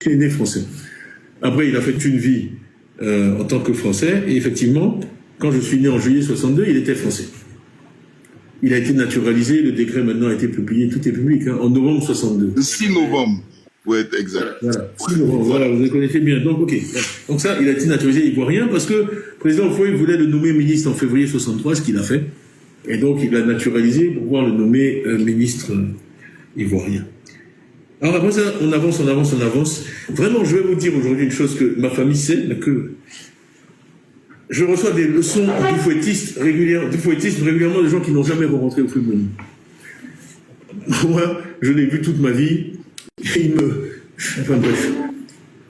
Il est né français. Après, il a fait une vie en tant que Français, et effectivement, quand je suis né en juillet 62, il était français. Il a été naturalisé, le décret maintenant a été publié, tout est public, hein, en novembre 62. Le 6 novembre, pour être exact. Voilà, 6 novembre, voilà, vous les connaissez bien. Donc, ok. Donc ça, il a été naturalisé ivoirien parce que le président Foy voulait le nommer ministre en février 63, ce qu'il a fait. Et donc, il l'a naturalisé pour pouvoir le nommer ministre ivoirien. Alors après ça, on avance. Vraiment, je vais vous dire aujourd'hui une chose que ma famille sait, mais que je reçois des leçons du fouettisme régulièrement de gens qui n'ont jamais rencontré Houphouët-Boigny. Moi, je l'ai vu toute ma vie. Et enfin bref.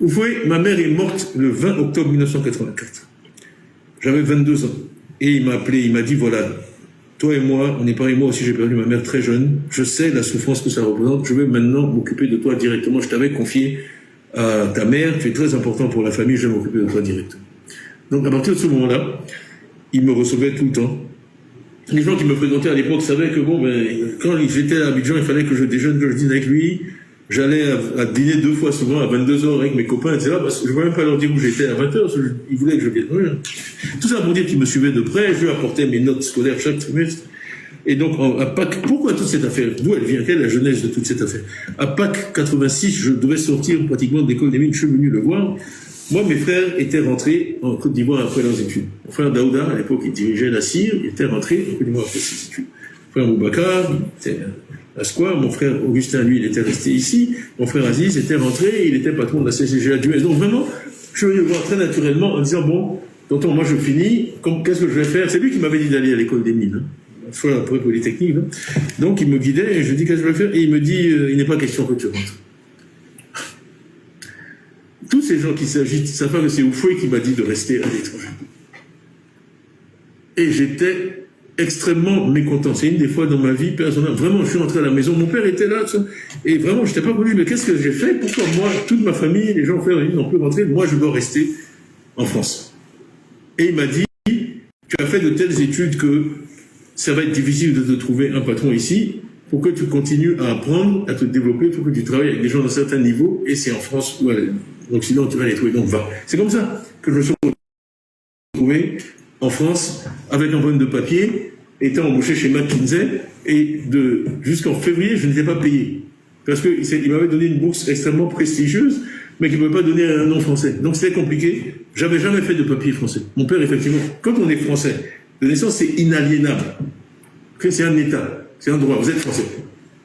Houphouët, ma mère est morte le 20 octobre 1984. J'avais 22 ans. Et il m'a appelé, il m'a dit, voilà, toi et moi, on est pareil, moi aussi j'ai perdu ma mère très jeune, je sais la souffrance que ça représente, je vais maintenant m'occuper de toi directement, je t'avais confié à ta mère, tu es très important pour la famille, je vais m'occuper de toi directement. Donc à partir de ce moment-là, il me recevait tout le temps. Les gens qui me fréquentaient à l'époque savaient que bon, ben, quand j'étais à Abidjan, il fallait que je déjeune, que je dîne avec lui. J'allais à dîner 2 fois souvent à 22h avec mes copains, etc. Parce que je ne voulais même pas leur dire où j'étais à 20h, parce qu'ils voulaient que je vienne. Tout ça pour dire qu'ils me suivaient de près, je lui apportais mes notes scolaires chaque trimestre. Et donc, à Pâques, pourquoi toute cette affaire? D'où elle vient? Quelle est la genèse de toute cette affaire? À Pâques 86, je devais sortir pratiquement de l'école des mines, je suis venu le voir. Moi, mes frères étaient rentrés en Côte d'Ivoire après leurs études. Mon frère Daouda, à l'époque, il dirigeait la CIR, il était rentré en Côte d'Ivoire après ses études. Mon frère Boubacar, il était à Square. Mon frère Augustin, lui, il était resté ici. Mon frère Aziz était rentré, il était patron de la CCG à Duès. Donc vraiment, je suis venu le voir très naturellement en disant, bon, tonton, moi je finis, qu'est-ce que je vais faire? C'est lui qui m'avait dit d'aller à l'école des mines, soit après Polytechnique. Donc il me guidait et je lui dis, qu'est-ce que je vais faire? Et il me dit, il n'est pas question que tu rentres. Tous ces gens qui s'agitent savent pas que c'est Houphouët qui m'a dit de rester à l'étranger. Et j'étais extrêmement mécontent. C'est une des fois dans ma vie personnelle. Vraiment, je suis rentré à la maison. Mon père était là, et vraiment, je n'étais pas connu. Mais qu'est-ce que j'ai fait? Pourquoi moi, toute ma famille, les gens frères n'ont plus rentré? Moi, je dois rester en France. Et il m'a dit, tu as fait de telles études que ça va être difficile de te trouver un patron ici. Pour que tu continues à apprendre, à te développer, il faut que tu travailles avec des gens d'un certain niveau. Et c'est en France ou à l'Occident tu vas les trouver. Donc va. C'est comme ça que je me suis retrouvé en France, avec un problème de papier, étant embauché chez McKinsey, et jusqu'en février, je n'étais pas payé. Parce qu'il m'avait donné une bourse extrêmement prestigieuse, mais qui ne pouvait pas donner un nom français. Donc c'était compliqué. J'avais jamais fait de papier français. Mon père, effectivement, quand on est français, de naissance, c'est inaliénable. C'est un État, c'est un droit, vous êtes français.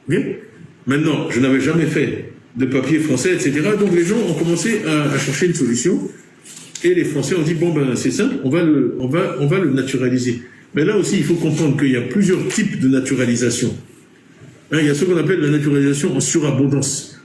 Bien. Maintenant, je n'avais jamais fait de papier français, etc. Donc les gens ont commencé à chercher une solution. Et les Français ont dit, bon, ben, c'est simple, on va le naturaliser. Mais là aussi, il faut comprendre qu'il y a plusieurs types de naturalisation. Hein, il y a ce qu'on appelle la naturalisation en surabondance.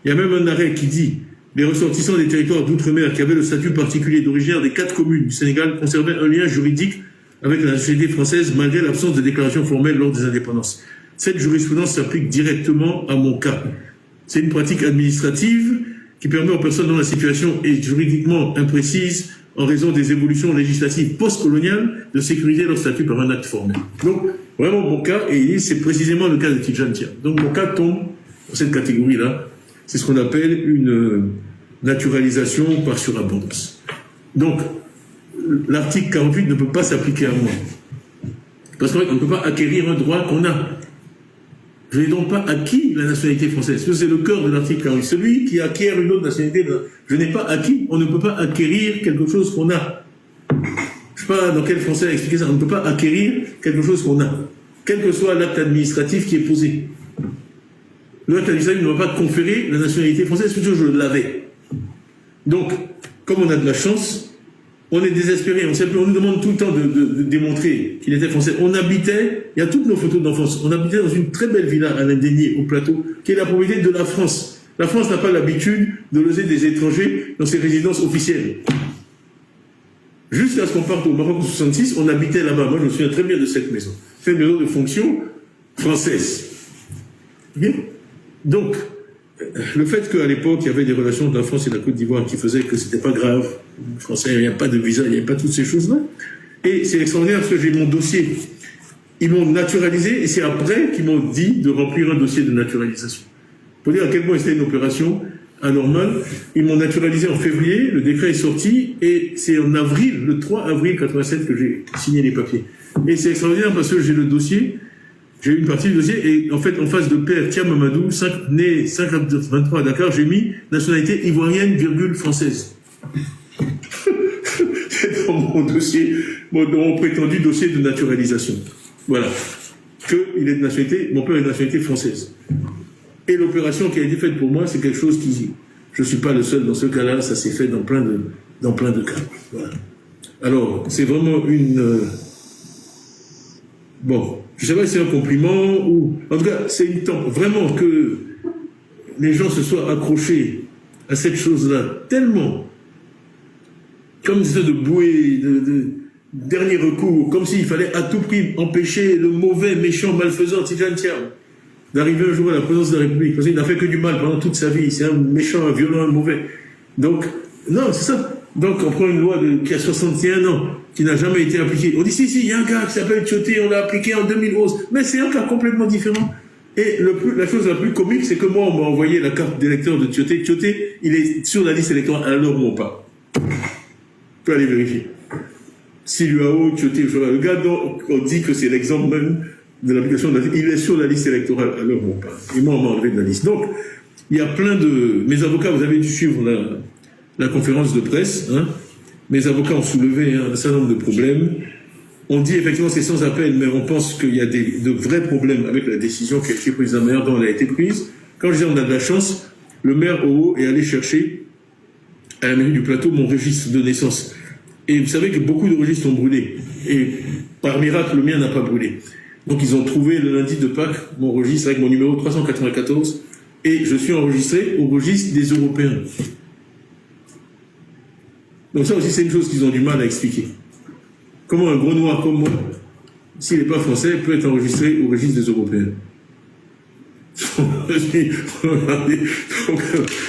Il y a même un arrêt qui dit, les ressortissants des territoires d'outre-mer qui avaient le statut particulier d'originaire des 4 communes du Sénégal conservaient un lien juridique avec la nationalité française malgré l'absence de déclaration formelle lors des indépendances. Cette jurisprudence s'applique directement à mon cas. C'est une pratique administrative qui permet aux personnes dont la situation est juridiquement imprécise en raison des évolutions législatives post-coloniales de sécuriser leur statut par un acte formel. Donc, vraiment, mon cas, et c'est précisément le cas de Tidjane Dia. Donc, mon cas tombe dans cette catégorie-là. C'est ce qu'on appelle une naturalisation par surabondance. Donc, l'article 48 ne peut pas s'appliquer à moi. Parce qu'on ne peut pas acquérir un droit qu'on a. Je n'ai donc pas acquis la nationalité française. C'est le cœur de l'article 48. Celui qui acquiert une autre nationalité, je n'ai pas acquis. On ne peut pas acquérir quelque chose qu'on a. Je ne sais pas dans quel français expliquer ça. On ne peut pas acquérir quelque chose qu'on a. Quel que soit l'acte administratif qui est posé. L'acte administratif ne va pas conférer la nationalité française, plutôt je l'avais. Donc, comme on a de la chance, on est désespéré, on nous demande tout le temps de démontrer qu'il était français. On habitait, il y a toutes nos photos d'enfance, on habitait dans une très belle villa à l'Indénié, au plateau, qui est la propriété de la France. La France n'a pas l'habitude de loger des étrangers dans ses résidences officielles. Jusqu'à ce qu'on parte au Maroc en 66, on habitait là-bas. Moi, je me souviens très bien de cette maison. C'est une maison de fonction française. Bien. Donc, le fait qu'à l'époque, il y avait des relations de la France et de la Côte d'Ivoire qui faisaient que c'était pas grave, les Français, il n'y a pas de visa, il n'y a pas toutes ces choses-là. Et c'est extraordinaire parce que j'ai mon dossier. Ils m'ont naturalisé et c'est après qu'ils m'ont dit de remplir un dossier de naturalisation. Pour dire à quel point c'était une opération anormal. Ils m'ont naturalisé en février, le décret est sorti, et c'est en avril, le 3 avril 87, que j'ai signé les papiers. Et c'est extraordinaire parce que j'ai le dossier, j'ai une partie du dossier, et en fait, en face de Père Tia Mamadou, né 5-23 à Dakar, j'ai mis nationalité ivoirienne, virgule, française. C'est dans mon dossier, dans mon prétendu dossier de naturalisation. Voilà. Il est de nationalité, mon père est de nationalité française. Et l'opération qui a été faite pour moi, c'est quelque chose qui... Je ne suis pas le seul dans ce cas-là, ça s'est fait dans plein de cas. Voilà. Alors, c'est vraiment une... Bon, je ne sais pas si c'est un compliment ou... En tout cas, c'est une temps vraiment que les gens se soient accrochés à cette chose-là, tellement, comme une sorte de bouée, de dernier recours, comme s'il fallait à tout prix empêcher le mauvais, méchant, malfaisant Tidjane Thiam d'arriver un jour à la présidence de la République, parce qu'il n'a fait que du mal pendant toute sa vie, c'est un méchant, un violent, un mauvais. Donc, non, c'est ça. Donc, on prend une loi qui a 61 ans, qui n'a jamais été appliquée. On dit, si, il y a un gars qui s'appelle Tioté, on l'a appliqué en 2011, mais c'est un cas complètement différent. Et la chose la plus comique, c'est que moi, on m'a envoyé la carte d'électeur de Tioté. Tioté, il est sur la liste électorale à l'heure où on parle. Tu peux aller vérifier. Siluao, Tioté, le gars dont on dit que c'est l'exemple même de l'application de la liste, il est sur la liste électorale à l'heure où on parle. Et moi, on m'a enlevé de la liste. Donc, il y a plein de... Mes avocats, vous avez dû suivre la conférence de presse. Hein. Mes avocats ont soulevé un certain nombre de problèmes. On dit effectivement c'est sans appel, mais on pense qu'il y a de vrais problèmes avec la décision qui a été prise de la manière dont elle a été prise. Quand je dis on a de la chance, le maire Oho est allé chercher à la mairie du Plateau mon registre de naissance. Et vous savez que beaucoup de registres ont brûlé. Et par miracle, le mien n'a pas brûlé. Donc ils ont trouvé le lundi de Pâques mon registre avec mon numéro 394 et je suis enregistré au registre des Européens. Donc ça aussi c'est une chose qu'ils ont du mal à expliquer. Comment un gros noir comme moi, s'il n'est pas français, peut être enregistré au registre des Européens. Donc,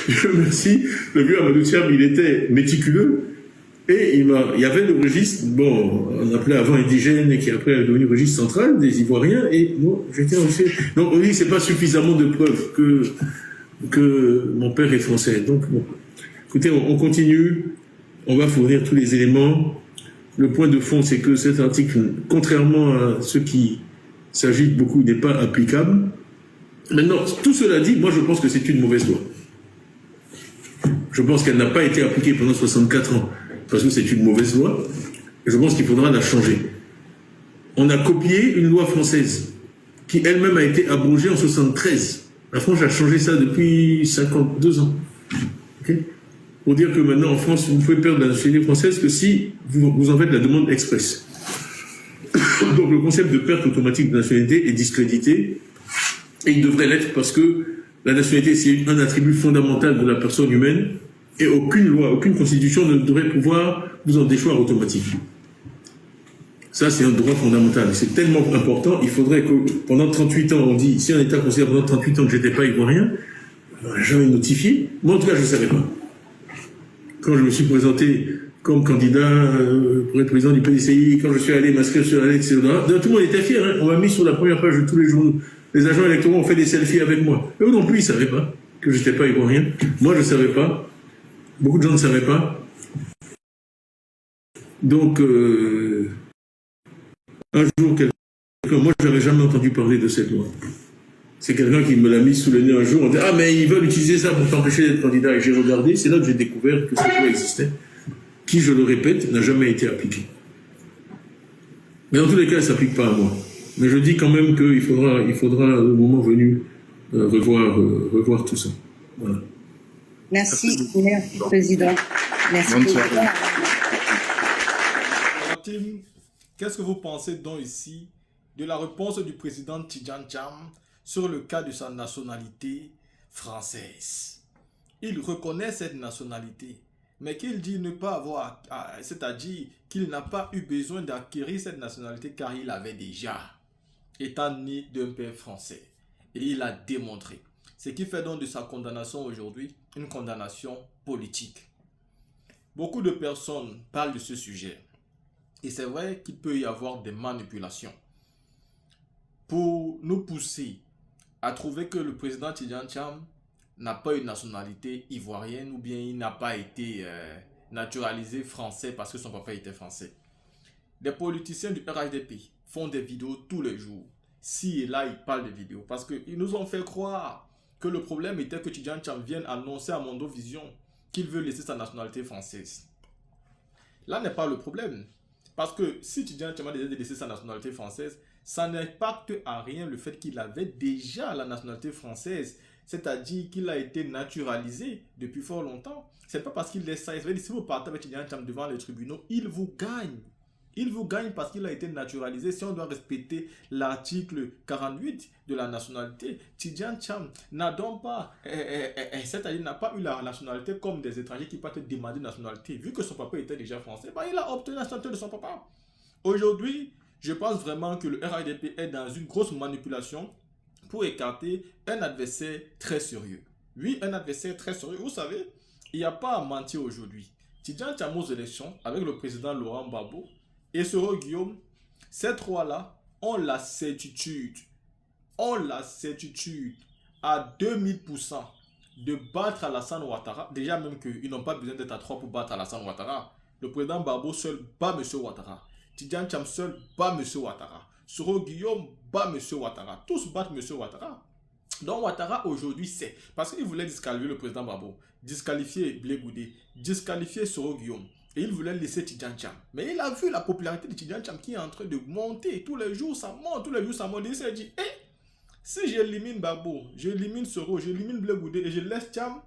je remercie le vieux Amadou Thiam, il était méticuleux. Et il y avait le registre, bon, on appelait avant indigène et qui après est devenu registre central des Ivoiriens, et moi, j'étais enregistré. Donc, on dit que c'est pas suffisamment de preuves que mon père est français. Donc, bon, écoutez, on continue, on va fournir tous les éléments. Le point de fond, c'est que cet article, contrairement à ce qui s'agite beaucoup, n'est pas applicable. Maintenant, tout cela dit, moi, je pense que c'est une mauvaise loi. Je pense qu'elle n'a pas été appliquée pendant 64 ans. Parce que c'est une mauvaise loi, et je pense qu'il faudra la changer. On a copié une loi française, qui elle-même a été abrogée en 73. La France a changé ça depuis 52 ans. Okay? Pour dire que maintenant, en France, vous pouvez perdre la nationalité française que si vous en faites la demande express. Donc le concept de perte automatique de nationalité est discrédité, et il devrait l'être parce que la nationalité, c'est un attribut fondamental de la personne humaine, et aucune loi, aucune constitution ne devrait pouvoir vous en déchoir automatiquement. Ça, c'est un droit fondamental. C'est tellement important, il faudrait que pendant 38 ans, on dit, si un État considère pendant 38 ans que je n'étais pas ivoirien, on n'a jamais notifié. Moi, en tout cas, je ne savais pas. Quand je me suis présenté comme candidat pour être président du PDCI, quand je suis allé m'inscrire sur la liste, tout le monde était fier. Hein. On m'a mis sur la première page de tous les journaux. Les agents électoraux ont fait des selfies avec moi. Eux non plus, ils ne savaient pas que je n'étais pas ivoirien. Moi, je ne savais pas. Beaucoup de gens ne savaient pas. Donc, un jour, moi, je n'avais jamais entendu parler de cette loi. C'est quelqu'un qui me l'a mis sous le nez un jour. On dit, ah, mais ils veulent utiliser ça pour t'empêcher d'être candidat. Et j'ai regardé, c'est là que j'ai découvert que cette loi existait, qui, je le répète, n'a jamais été appliquée. Mais dans tous les cas, elle ne s'applique pas à moi. Mais je dis quand même qu'il faudra, le moment venu, revoir tout ça. Voilà. Merci, Président. Merci. Tim, qu'est-ce que vous pensez donc ici de la réponse du président Tidjane Thiam sur le cas de sa nationalité française? Il reconnaît cette nationalité, mais qu'il dit ne pas avoir, c'est-à-dire qu'il n'a pas eu besoin d'acquérir cette nationalité car il avait déjà, étant né d'un père français. Et il a démontré. Ce qui fait donc de sa condamnation aujourd'hui une condamnation politique. Beaucoup de personnes parlent de ce sujet. Et c'est vrai qu'il peut y avoir des manipulations pour nous pousser à trouver que le président Tidjane Thiam n'a pas une nationalité ivoirienne ou bien il n'a pas été naturalisé français parce que son papa était français. Les politiciens du RHDP font des vidéos tous les jours. Si et là, ils parlent de vidéos parce qu'ils nous ont fait croire que le problème était que Tidjane Thiam vienne annoncer à Mondovision qu'il veut laisser sa nationalité française. Là n'est pas le problème. Parce que si Tidjane Thiam a déjà laissé sa nationalité française, ça n'impacte à rien le fait qu'il avait déjà la nationalité française. C'est-à-dire qu'il a été naturalisé depuis fort longtemps. C'est pas parce qu'il laisse ça. Si vous partez avec Tidjane Thiam devant les tribunaux, il vous gagne. Il vous gagne parce qu'il a été naturalisé. Si on doit respecter l'article 48 de la nationalité, Tidjane Thiam n'a donc pas, c'est-à-dire n'a pas eu la nationalité comme des étrangers qui peuvent demander une nationalité. Vu que son papa était déjà français, il a obtenu la nationalité de son papa. Aujourd'hui, je pense vraiment que le RHDP est dans une grosse manipulation pour écarter un adversaire très sérieux. Oui, un adversaire très sérieux. Vous savez, il n'y a pas à mentir aujourd'hui. Tidjane Thiam aux élections avec le président Laurent Gbagbo et Soro Guillaume, ces trois-là ont la certitude à 2000% de battre Alassane Ouattara. Déjà même qu'ils n'ont pas besoin d'être à 3 pour battre Alassane Ouattara. Le président Gbagbo seul bat M. Ouattara. Tidjane Thiam seul bat M. Ouattara. Soro Guillaume bat M. Ouattara. Tous battent M. Ouattara. Donc Ouattara aujourd'hui c'est parce qu'il voulait disqualifier le président Gbagbo, disqualifier Blé Goudé, disqualifier Soro Guillaume. Et il voulait laisser Tidjane Thiam. Mais il a vu la popularité de Tidjane Thiam qui est en train de monter. Tous les jours ça monte, tous les jours ça monte. Il s'est dit, si j'élimine Gbagbo, j'élimine Soro, j'élimine Blé Goudé et je laisse Thiam,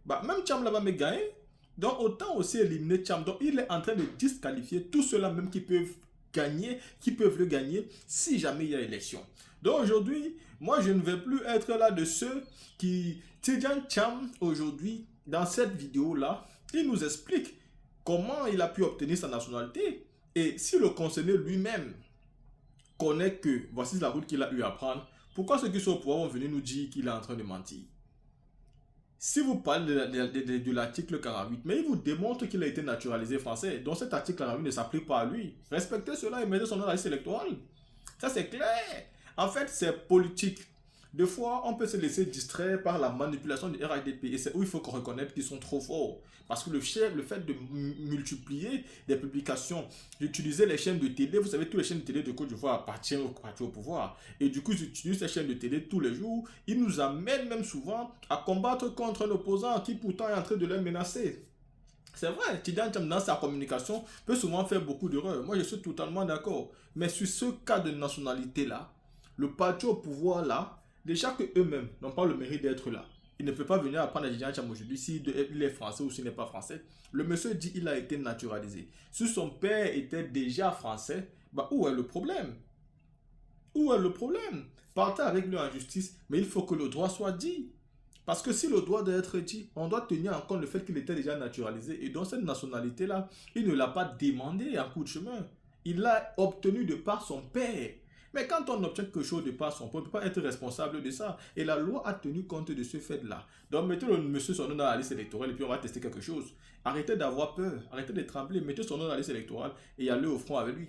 même Thiam là va me gagner. Donc autant aussi éliminer Thiam. Donc il est en train de disqualifier tous ceux-là même qui peuvent gagner, qui peuvent le gagner si jamais il y a élection. Donc aujourd'hui, moi je ne vais plus être là de ceux qui... Tidjane Thiam aujourd'hui, dans cette vidéo-là, il nous explique comment il a pu obtenir sa nationalité. Et si le concerné lui-même connaît que voici la route qu'il a eu à prendre, pourquoi ceux qui sont au pouvoir vont venir nous dire qu'il est en train de mentir? Si vous parlez de l'article 48, mais il vous démontre qu'il a été naturalisé français, donc cet article 48 ne s'applique pas à lui. Respectez cela et mettez son nom dans la liste électorale. Ça c'est clair. En fait, c'est politique. Des fois, on peut se laisser distraire par la manipulation du RHDP et c'est où il faut qu'on reconnaisse qu'ils sont trop forts. Parce que le fait de multiplier des publications, d'utiliser les chaînes de télé, vous savez, toutes les chaînes de télé de Côte d'Ivoire appartiennent au parti au pouvoir. Et du coup, ils utilisent ces chaînes de télé tous les jours. Ils nous amènent même souvent à combattre contre un opposant qui pourtant est en train de les menacer. C'est vrai, Tidjane Thiam dans sa communication peut souvent faire beaucoup d'erreurs. Moi, je suis totalement d'accord. Mais sur ce cas de nationalité-là, le parti au pouvoir là, déjà qu'eux-mêmes n'ont pas le mérite d'être là. Il ne peut pas venir apprendre à Tidjane Thiam aujourd'hui s'il est français ou s'il n'est pas français. Le monsieur dit qu'il a été naturalisé. Si son père était déjà français, où est le problème? Où est le problème? Partez avec lui en justice, mais il faut que le droit soit dit. Parce que si le droit doit être dit, on doit tenir en compte le fait qu'il était déjà naturalisé. Et dans cette nationalité-là, il ne l'a pas demandé en coup de chemin. Il l'a obtenu de par son père. Mais quand on obtient quelque chose de par son père, on ne peut pas être responsable de ça. Et la loi a tenu compte de ce fait-là. Donc mettez le monsieur son nom dans la liste électorale et puis on va tester quelque chose. Arrêtez d'avoir peur, arrêtez de trembler, mettez son nom dans la liste électorale et allez au front avec lui.